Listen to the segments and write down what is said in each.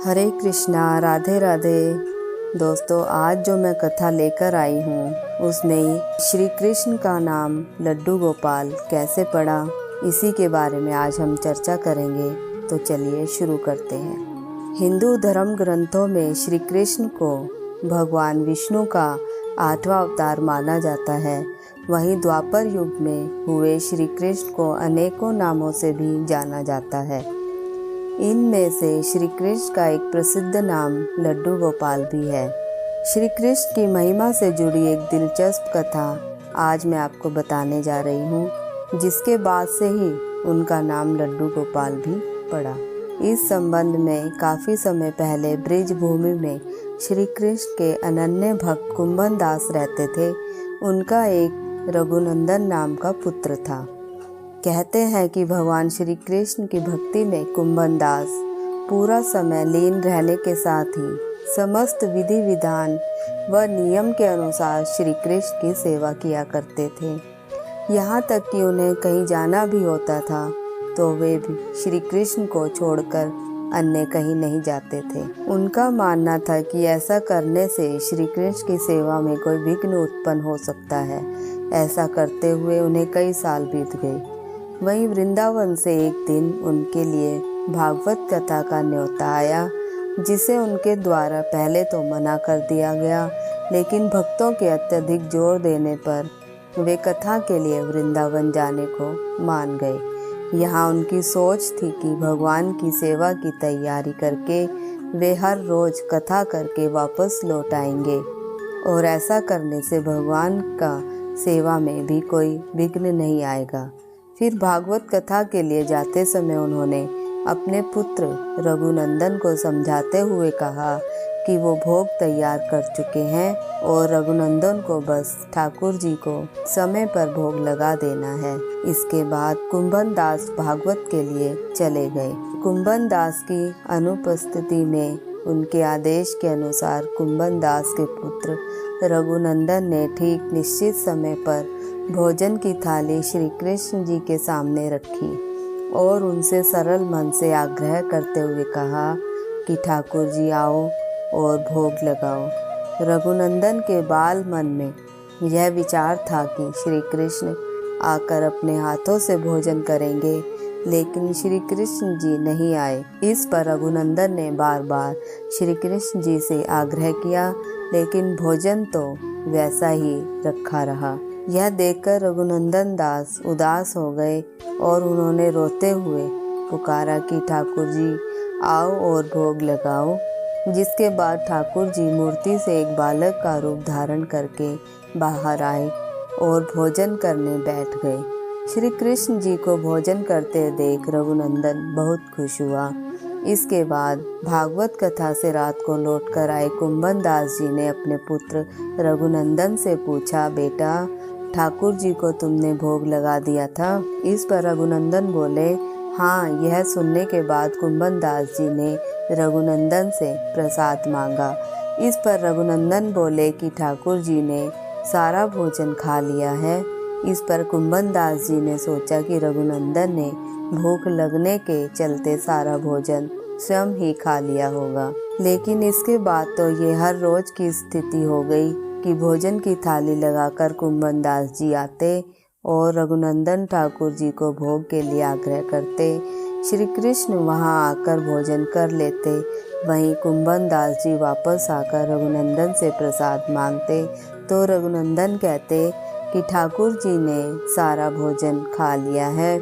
हरे कृष्णा, राधे राधे। दोस्तों, आज जो मैं कथा लेकर आई हूँ उसमें श्री कृष्ण का नाम लड्डू गोपाल कैसे पड़ा, इसी के बारे में आज हम चर्चा करेंगे। तो चलिए शुरू करते हैं। हिंदू धर्म ग्रंथों में श्री कृष्ण को भगवान विष्णु का 8वां अवतार माना जाता है। वहीं द्वापर युग में हुए श्री कृष्ण को अनेकों नामों से भी जाना जाता है। इनमें से श्री कृष्ण का एक प्रसिद्ध नाम लड्डू गोपाल भी है। श्री कृष्ण की महिमा से जुड़ी एक दिलचस्प कथा आज मैं आपको बताने जा रही हूँ, जिसके बाद से ही उनका नाम लड्डू गोपाल भी पड़ा। इस संबंध में काफ़ी समय पहले ब्रिज भूमि में श्री कृष्ण के अनन्य भक्त कुंभन दास रहते थे। उनका एक रघुनंदन नाम का पुत्र था। कहते हैं कि भगवान श्री कृष्ण की भक्ति में कुंभन दास पूरा समय लीन रहने के साथ ही समस्त विधि विधान व नियम के अनुसार श्री कृष्ण की सेवा किया करते थे। यहाँ तक कि उन्हें कहीं जाना भी होता था तो वे भी श्री कृष्ण को छोड़कर अन्य कहीं नहीं जाते थे। उनका मानना था कि ऐसा करने से श्री कृष्ण की सेवा में कोई विघ्न उत्पन्न हो सकता है। ऐसा करते हुए उन्हें कई साल बीत गए। वहीं वृंदावन से एक दिन उनके लिए भागवत कथा का न्योता आया, जिसे उनके द्वारा पहले तो मना कर दिया गया, लेकिन भक्तों के अत्यधिक जोर देने पर वे कथा के लिए वृंदावन जाने को मान गए। यहाँ उनकी सोच थी कि भगवान की सेवा की तैयारी करके वे हर रोज कथा करके वापस लौट आएंगे और ऐसा करने से भगवान का सेवा में भी कोई विघ्न नहीं आएगा। फिर भागवत कथा के लिए जाते समय उन्होंने अपने पुत्र रघुनंदन को समझाते हुए कहा कि वो भोग तैयार कर चुके हैं और रघुनंदन को बस ठाकुर जी को समय पर भोग लगा देना है। इसके बाद कुंभन दास भागवत के लिए चले गए। कुंभन दास की अनुपस्थिति में उनके आदेश के अनुसार कुंभन दास के पुत्र रघुनंदन ने ठीक निश्चित समय पर भोजन की थाली श्री कृष्ण जी के सामने रखी और उनसे सरल मन से आग्रह करते हुए कहा कि ठाकुर जी आओ और भोग लगाओ। रघुनंदन के बाल मन में यह विचार था कि श्री कृष्ण आकर अपने हाथों से भोजन करेंगे, लेकिन श्री कृष्ण जी नहीं आए। इस पर रघुनंदन ने बार बार श्री कृष्ण जी से आग्रह किया, लेकिन भोजन तो वैसा ही रखा रहा। यह देखकर रघुनंदन दास उदास हो गए और उन्होंने रोते हुए पुकारा कि ठाकुर जी आओ और भोग लगाओ। जिसके बाद ठाकुर जी मूर्ति से एक बालक का रूप धारण करके बाहर आए और भोजन करने बैठ गए। श्री कृष्ण जी को भोजन करते देख रघुनंदन बहुत खुश हुआ। इसके बाद भागवत कथा से रात को लौटकर आए कुंभन दास जी ने अपने पुत्र रघुनंदन से पूछा, बेटा ठाकुर जी को तुमने भोग लगा दिया था? इस पर रघुनंदन बोले, हाँ। यह सुनने के बाद कुंभन दास जी ने रघुनंदन से प्रसाद मांगा। इस पर रघुनंदन बोले कि ठाकुर जी ने सारा भोजन खा लिया है। इस पर कुंभन दास जी ने सोचा कि रघुनंदन ने भूख लगने के चलते सारा भोजन स्वयं ही खा लिया होगा। लेकिन इसके बाद तो ये हर रोज की स्थिति हो गई कि भोजन की थाली लगाकर कुंभन दास जी आते और रघुनंदन ठाकुर जी को भोग के लिए आग्रह करते। श्री कृष्ण वहां आकर भोजन कर लेते। वहीं कुंभन दास जी वापस आकर रघुनंदन से प्रसाद मांगते तो रघुनंदन कहते कि ठाकुर जी ने सारा भोजन खा लिया है।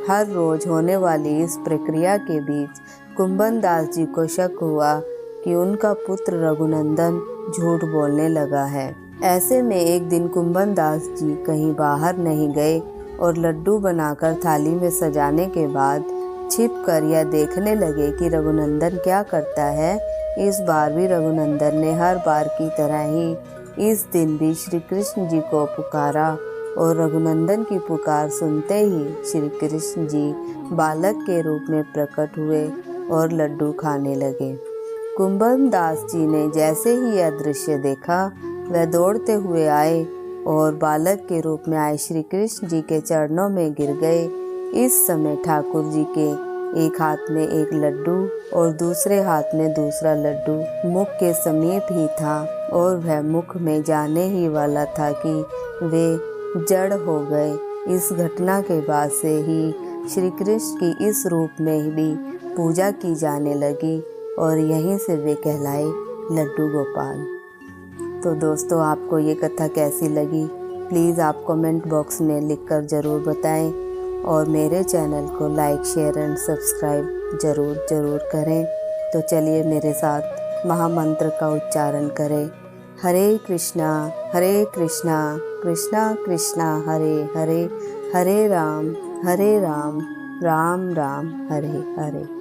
हर रोज होने वाली इस प्रक्रिया के बीच कुंभन दास जी को शक हुआ कि उनका पुत्र रघुनंदन झूठ बोलने लगा है। ऐसे में एक दिन कुंभन दास जी कहीं बाहर नहीं गए और लड्डू बनाकर थाली में सजाने के बाद छिपकर यह देखने लगे कि रघुनंदन क्या करता है। इस बार भी रघुनंदन ने हर बार की तरह ही इस दिन भी श्री कृष्ण जी को पुकारा और रघुनंदन की पुकार सुनते ही श्री कृष्ण जी बालक के रूप में प्रकट हुए और लड्डू खाने लगे। कुंभन दास जी ने जैसे ही यह दृश्य देखा, वह दौड़ते हुए आए और बालक के रूप में आए श्री कृष्ण जी के चरणों में गिर गए। इस समय ठाकुर जी के एक हाथ में एक लड्डू और दूसरे हाथ में दूसरा लड्डू मुख के समीप ही था और वह मुख में जाने ही वाला था कि वे जड़ हो गए। इस घटना के बाद से ही श्री कृष्ण की इस रूप में भी पूजा की जाने लगी और यहीं से वे कहलाए लड्डू गोपाल। तो दोस्तों, आपको ये कथा कैसी लगी प्लीज़ आप कमेंट बॉक्स में लिखकर ज़रूर बताएं और मेरे चैनल को लाइक शेयर एंड सब्सक्राइब ज़रूर करें। तो चलिए मेरे साथ महामंत्र का उच्चारण करें। हरे कृष्णा कृष्णा कृष्णा हरे हरे, हरे राम राम राम हरे हरे।